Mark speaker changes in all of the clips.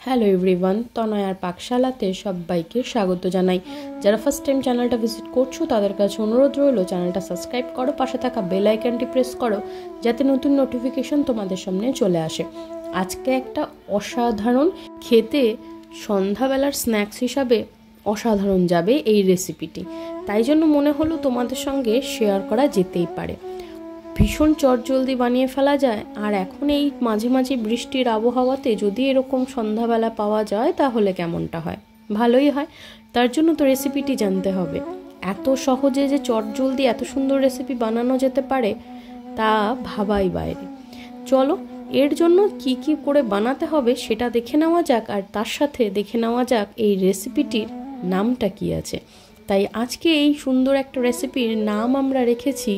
Speaker 1: Hello everyone, তনয়ার পাকশালাতে সবাইকে স্বাগত জানাই। যারা ফার্স্ট টাইম চ্যানেলটা ভিজিট করছো তাদের কাছে অনুরোধ রইল চ্যানেলটা সাবস্ক্রাইব করো, পাশে থাকা বেল আইকনটি প্রেস করো যাতে নতুন নোটিফিকেশন তোমাদের সামনে চলে আসে। আজকে একটা অসাধারণ খেতে সন্ধ্যাবেলার স্ন্যাক্স হিসাবে অসাধারণ যাবে এই রেসিপিটি, তাই জন্য মনে হলো তোমাদের সঙ্গে শেয়ার করা যেতেই পারে। ভীষণ চটজলদি বানিয়ে ফেলা যায়, আর এখন এই মাঝে মাঝে বৃষ্টির আবহাওয়াতে যদি এরকম সন্ধ্যাবেলা পাওয়া যায় তাহলে কেমনটা হয়, ভালোই হয়। তার জন্য তো রেসিপিটি জানতে হবে। এত সহজে যে চটজলদি এত সুন্দর রেসিপি বানানো যেতে পারে তা ভাবাই বাইরে। চলো এর জন্য কি কি করে বানাতে হবে সেটা দেখে নেওয়া যাক, আর তার সাথে দেখে নেওয়া যাক এই রেসিপিটির নামটা কি আছে। তাই আজকে এই সুন্দর একটা রেসিপির নাম আমরা রেখেছি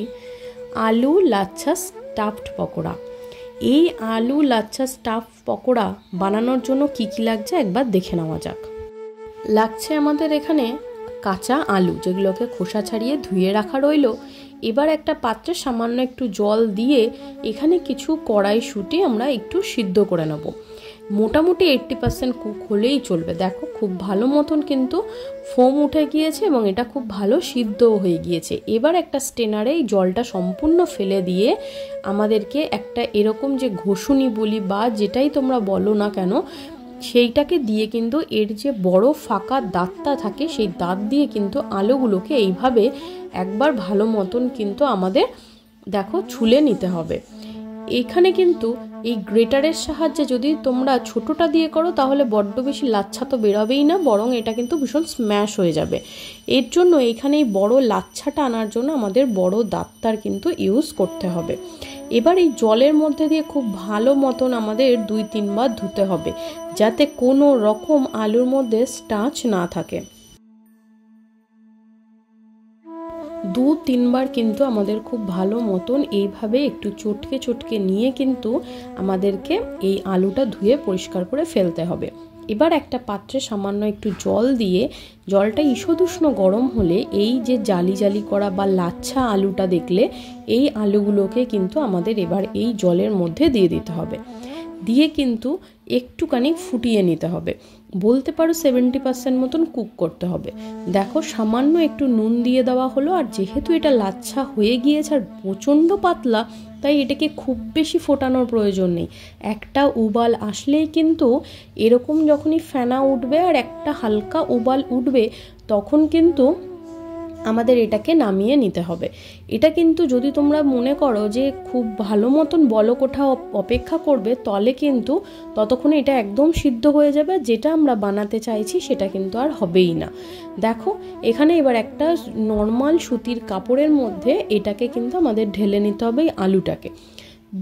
Speaker 1: আলু লাচ্ছা স্টাফড পকোড়া। এই আলু লাচ্ছা স্টাফ পকোড়া বানানোর জন্য কি কি লাগছে একবার দেখে নেওয়া যাক। লাগছে আমাদের এখানে কাঁচা আলু, যেগুলোকে খোসা ছাড়িয়ে ধুয়ে রাখা রইল। এবার একটা পাত্রে সামান্য একটু জল দিয়ে এখানে কিছু কড়াইশুঁটি আমরা একটু সিদ্ধ করে নেব। মোটামুটি 80% কুক হলেই চলবে। দেখো খুব ভালো মতন কিন্তু ফোম উঠে গিয়েছে এবং এটা খুব ভালো সিদ্ধও হয়ে গিয়েছে। এবার একটা স্টেনারে এই জলটা সম্পূর্ণ ফেলে দিয়ে আমাদেরকে একটা এরকম যে ঘষুনি বলি বা যেটাই তোমরা বলো না কেন, সেইটাকে দিয়ে কিন্তু এর যে বড় ফাঁকা দাঁতটা থাকে সেই দাঁত দিয়ে কিন্তু আলুগুলোকে এইভাবে একবার ভালো মতন কিন্তু আমাদের দেখো ছুলে নিতে হবে। এইখানে কিন্তু এই গ্রেটারের সাহায্যে যদি তোমরা ছোটটা দিয়ে করো তাহলে বড্ড বেশি লাচ্ছা তো বেরোবেই না, বরং এটা কিন্তু ভীষণ স্ম্যাশ হয়ে যাবে। এর জন্য এখানে এই বড় লাচ্ছাটা আনার জন্য আমাদের বড় দাঁতটার কিন্তু ইউজ করতে হবে। এবার এই জলের মধ্যে দিয়ে খুব ভালো মতন আমাদের 2-3 বার ধুতে হবে, যাতে কোনো রকম আলুর মধ্যে স্টার্চ না থাকে। 2-3 বার কিন্তু আমাদের খুব ভালো মতন এইভাবে একটু চটকে চটকে নিয়ে কিন্তু আমাদেরকে এই আলুটা ধুয়ে পরিষ্কার করে ফেলতে হবে। এবার একটা পাত্রে সামান্য একটু জল দিয়ে জলটা ঈষদুষ্ণ গরম হলে এই যে জালি জালি করা বা লাচ্ছা আলুটা দেখলে এই আলুগুলোকে কিন্তু আমাদের এবার এই জলের মধ্যে দিয়ে দিতে হবে। দিয়ে কিন্তু একটুখানি ফুটিয়ে নিতে হবে, বলতে পারো 70% মতন কুক করতে হবে। দেখো সামান্য একটু নুন দিয়ে দেওয়া হলো, আর যেহেতু এটা লাচ্ছা হয়ে গিয়েছে আর প্রচণ্ড পাতলা, তাই এটাকে খুব বেশি ফোটানোর প্রয়োজন নেই। একটা উবাল আসলেই কিন্তু এরকম যখনই ফেনা উঠবে আর একটা হালকা উবাল উঠবে তখন কিন্তু আমাদের এটাকে নামিয়ে নিতে হবে। এটা কিন্তু যদি তোমরা মনে করো যে খুব ভালো মতন বলক ওঠা অপেক্ষা করবে তাহলে কিন্তু ততক্ষণে এটা একদম সিদ্ধ হয়ে যাবে, যেটা আমরা বানাতে চাইছি সেটা কিন্তু আর হবেই না। দেখো এখানে এবার একটা নর্মাল সুতির কাপড়ের মধ্যে এটাকে কিন্তু আমাদের ঢেলে নিতে হবে আলুটাকে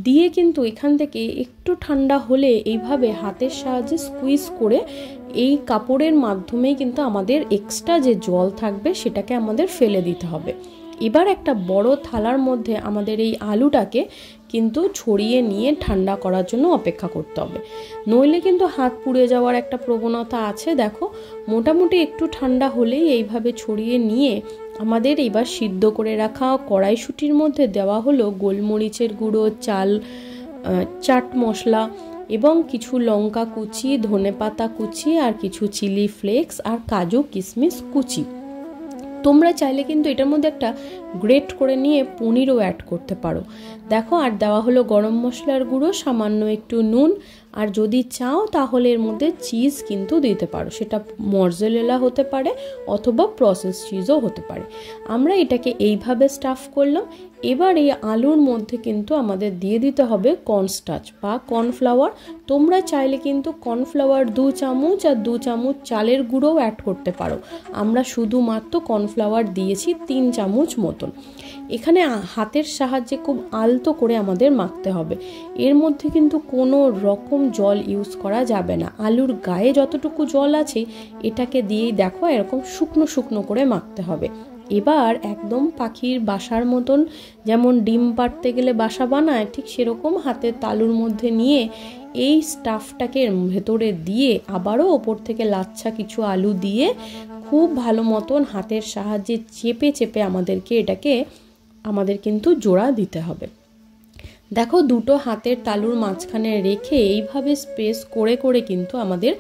Speaker 1: দিয়ে। কিন্তু এখান থেকে একটু ঠান্ডা হলে এইভাবে হাতের সাহায্যে স্কুইজ করে এই কাপড়ের মাধ্যমেই কিন্তু আমাদের এক্সট্রা যে জল থাকবে সেটাকে আমাদের ফেলে দিতে হবে। এবার একটা বড় থালার মধ্যে আমাদের এই আলুটাকে কিন্তু ছড়িয়ে নিয়ে ঠান্ডা করার জন্য অপেক্ষা করতে হবে, নইলে কিন্তু হাত পুড়ে যাওয়ার একটা প্রবণতা আছে। দেখো মোটামুটি একটু ঠান্ডা হলেই এইভাবে ছড়িয়ে নিয়ে আমাদের এবার সিদ্ধ করে রাখা কড়াইশুঁটির মধ্যে দেওয়া হলো গোলমরিচের গুঁড়ো, চাট মশলা এবং কিছু লঙ্কা কুচি, ধনেপাতা কুচি আর কিছু চিলি ফ্লেক্স আর কাজু কিশমিশ কুচি। তোমরা চাইলে কিন্তু এটার মধ্যে একটা গ্রেট করে নিয়ে পনিরও অ্যাড করতে পারো। দেখো আর দেওয়া হলো গরম মশলার গুঁড়ো, সামান্য একটু নুন, আর যদি চাও তাহলে এর মধ্যে চিজ কিন্তু দিতে পারো, সেটা মজরেলা হতে পারে অথবা প্রসেস চিজও হতে পারে। আমরা এটাকে এইভাবে স্টাফ করলাম। এবার এই আলুর মধ্যে কিন্তু আমাদের দিয়ে দিতে হবে কর্নস্টার্চ বা কর্নফ্লাওয়ার। তোমরা চাইলে কিন্তু কর্নফ্লাওয়ার 2 চামচ আর 2 চামচ চালের গুঁড়োও অ্যাড করতে পারো। আমরা শুধুমাত্র কর্নফ্লাওয়ার দিয়েছি 3 চামচ মতন। এখানে হাতের সাহায্যে খুব আলতো করে আমাদের মাখতে হবে। এর মধ্যে কিন্তু কোনো রকম জল ইউজ করা যাবে না। আলুর গায়ে যতটুকু জল আছে এটাকে দিয়েই দেখো এরকম শুকনো শুকনো করে মাখতে হবে। এবার একদম পাখির বাসার মতন, যেমন ডিম পাড়তে গেলে বাসা বানায়, ঠিক সেরকম হাতের তালুর মধ্যে নিয়ে এই স্টাফটাকে ভেতরে দিয়ে আবারও ওপর থেকে লাচ্ছা কিছু আলু দিয়ে খুব ভালো মতন হাতের সাহায্যে চেপে চেপে আমাদের কিন্তু জোড়া দিতে হবে। দেখো দুটো হাতের তালুর মাঝখানে রেখে এইভাবে স্পেস করে করে কিন্তু আমাদের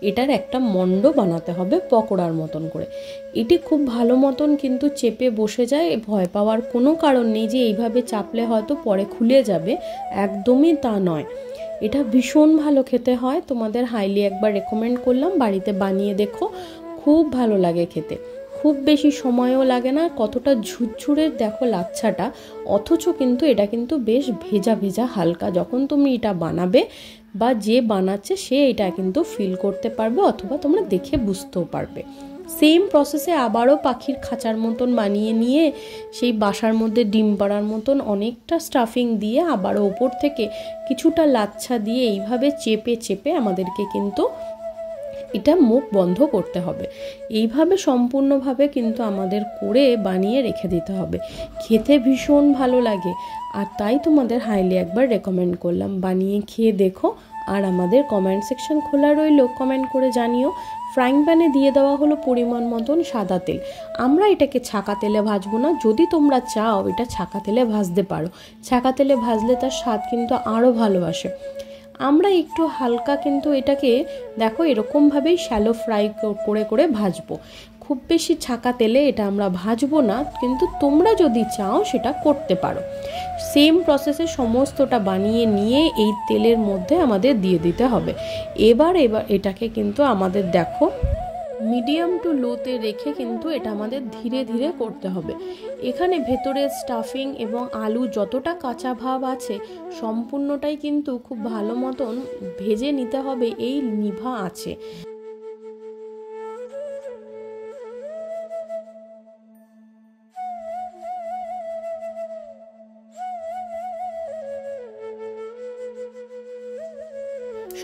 Speaker 1: এটার একটা মণ্ড বানাতে হবে পকোড়ার মতন করে। এটি খুব ভালো মতন কিন্তু চেপে বসে যায়, ভয় পাওয়ার কোনো কারণ নেই যে এইভাবে চাপলে হয়তো পরে খুলে যাবে, একদমই তা নয়। এটা ভীষণ ভালো খেতে হয়, তোমাদের হাইলি একবার রেকমেন্ড করলাম, বাড়িতে বানিয়ে দেখো, খুব ভালো লাগে খেতে, খুব বেশি সময়ও লাগে না। কতটা ঝুরঝুরে দেখো লাচ্ছাটা, অথচ কিন্তু এটা কিন্তু বেশ ভেজা ভেজা হালকা। যখন তুমি এটা বানাবে বা যে বানাচ্ছে সে এটা কিন্তু ফিল করতে পারবে, অথবা তোমরা দেখে বুঝতেও পারবে। সেম প্রসেসে আবারও পাখির খাঁচার মতন বানিয়ে নিয়ে সেই বাসার মধ্যে ডিম পাড়ার মতন অনেকটা স্টাফিং দিয়ে আবারও ওপর থেকে কিছুটা লাচ্ছা দিয়ে এইভাবে চেপে চেপে আমাদেরকে কিন্তু এটা মুখ বন্ধ করতে হবে। এইভাবে সম্পূর্ণভাবে কিন্তু আমাদের করে বানিয়ে রেখে দিতে হবে। খেতে ভীষণ ভালো লাগে, আর তাই তোমাদের হাইলি একবার রেকমেন্ড করলাম, বানিয়ে খেয়ে দেখো। আর আমাদের কমেন্ট সেকশন খোলা রইল, কমেন্ট করে জানিও। ফ্রাইং প্যানে দিয়ে দেওয়া হলো পরিমাণ মতন সাদা তেল। আমরা এটাকে ছাকা তেলে ভাজবো না, যদি তোমরা চাও এটা ছাকা তেলে ভাজতে পারো। ছাকা তেলে ভাজলে তার স্বাদ কিন্তু আরও ভালোবাসে। আমরা একটু হালকা কিন্তু এটাকে দেখো এরকমভাবেই শ্যালো ফ্রাই করে করে ভাজবো, খুব বেশি ছাকা তেলে এটা আমরা ভাজবো না, কিন্তু তোমরা যদি চাও সেটা করতে পারো। সেম প্রসেসে সমস্তটা বানিয়ে নিয়ে এই তেলের মধ্যে আমাদের দিয়ে দিতে হবে। এবার এটাকে কিন্তু আমাদের দেখো মিডিয়াম টু লোতে রেখে কিন্তু এটা আমাদের ধীরে ধীরে করতে হবে। এখানে ভেতরে স্টাফিং এবং আলু যতটা কাঁচা ভাব আছে সম্পূর্ণটাই কিন্তু খুব ভালো মতন ভেজে নিতে হবে এই নিভা আছে।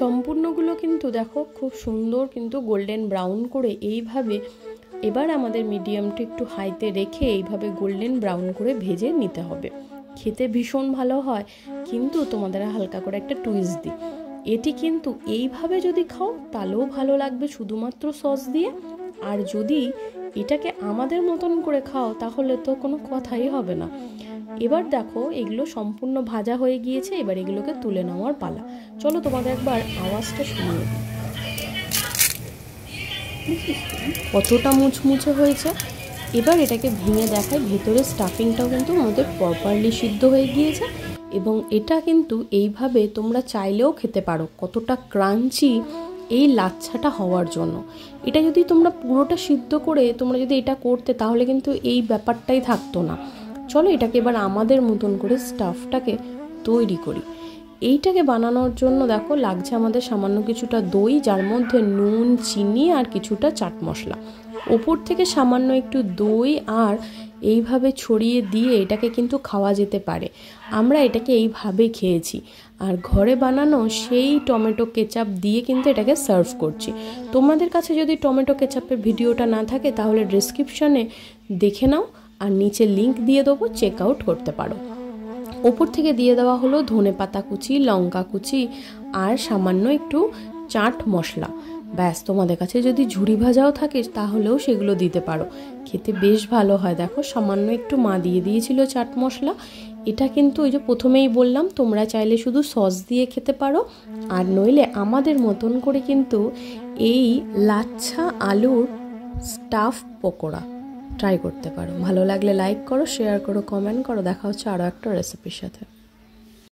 Speaker 1: সম্পূর্ণগুলো কিন্তু দেখো খুব সুন্দর কিন্তু গোল্ডেন ব্রাউন করে এইভাবে এবার আমাদের মিডিয়াম টু একটু হাইতে রেখে এইভাবে গোল্ডেন ব্রাউন করে ভেজে নিতে হবে। খেতে ভীষণ ভালো হয়, কিন্তু তোমাদের হালকা করে একটা টুইস্ট দিই, এটি কিন্তু এইভাবে যদি খাও তাহলেও ভালো লাগবে শুধুমাত্র সস দিয়ে, আর যদি এটাকে আমাদের মতন করে খাও তাহলে তো কোনো কথাই হবে না। এবার দেখো এগুলো সম্পূর্ণ ভাজা হয়ে গিয়েছে, এবার এগুলোকে তুলে নেওয়ার পালা। চলো তোমাদের একবার আওয়াজটা শুনিয়ে দিই, কতটা মুচমুচে হয়েছে। এবার এটাকে ভেঙে দেখায়, ভেতরে স্টাফিংটাও কিন্তু আমাদের প্রপারলি সিদ্ধ হয়ে গিয়েছে, এবং এটা কিন্তু এইভাবে তোমরা চাইলেও খেতে পারো। কতটা ক্রাঞ্চি এই লাচ্ছাটা হওয়ার জন্য। এটা যদি তোমরা পুরোটা সিদ্ধ করে তোমরা যদি এটা করতে তাহলে কিন্তু এই ব্যাপারটাই থাকতো না। চলো এটাকে এবার আমাদের মতন করে স্টাফটাকে তৈরি করি। এইটাকে বানানোর জন্য দেখো লাগছে আমাদের সামান্য কিছুটা দই, যার মধ্যে নুন, চিনি আর কিছুটা চাট মশলা, ওপর থেকে সামান্য একটু দই আর এইভাবে ছড়িয়ে দিয়ে এটাকে কিন্তু খাওয়া যেতে পারে। আমরা এটাকে এইভাবে খেয়েছি, আর ঘরে বানানো সেই টমেটো কেচাপ দিয়ে কিন্তু এটাকে সার্ভ করছি। তোমাদের কাছে যদি টমেটো কেচাপের ভিডিওটা না থাকে তাহলে ডেসক্রিপশানে দেখে নাও, আর নিচে লিংক দিয়ে দেবো, চেক আউট করতে পারো। ওপর থেকে দিয়ে দেওয়া হলো ধনেপাতা কুচি, লঙ্কা কুচি আর সামান্য একটু চাট মশলা। ব্যাস, তোমাদের কাছে যদি ঝুরি ভাজাও থাকে তাহলেও সেগুলো দিতে পারো, খেতে বেশ ভালো হয়। দেখো সামান্য একটু মা দিয়ে দিয়েছিল চাট মশলা। এটা কিন্তু ওই যে প্রথমেই বললাম, তোমরা চাইলে শুধু সস দিয়ে খেতে পারো, আর নইলে আমাদের মতন করে কিন্তু এই লাচ্ছা আলুর স্টাফ পকোড়া ট্রাই করতে পারো। ভালো লাগলে লাইক করো, শেয়ার করো, কমেন্ট করো। দেখা হচ্ছে আরও একটা রেসিপির সাথে।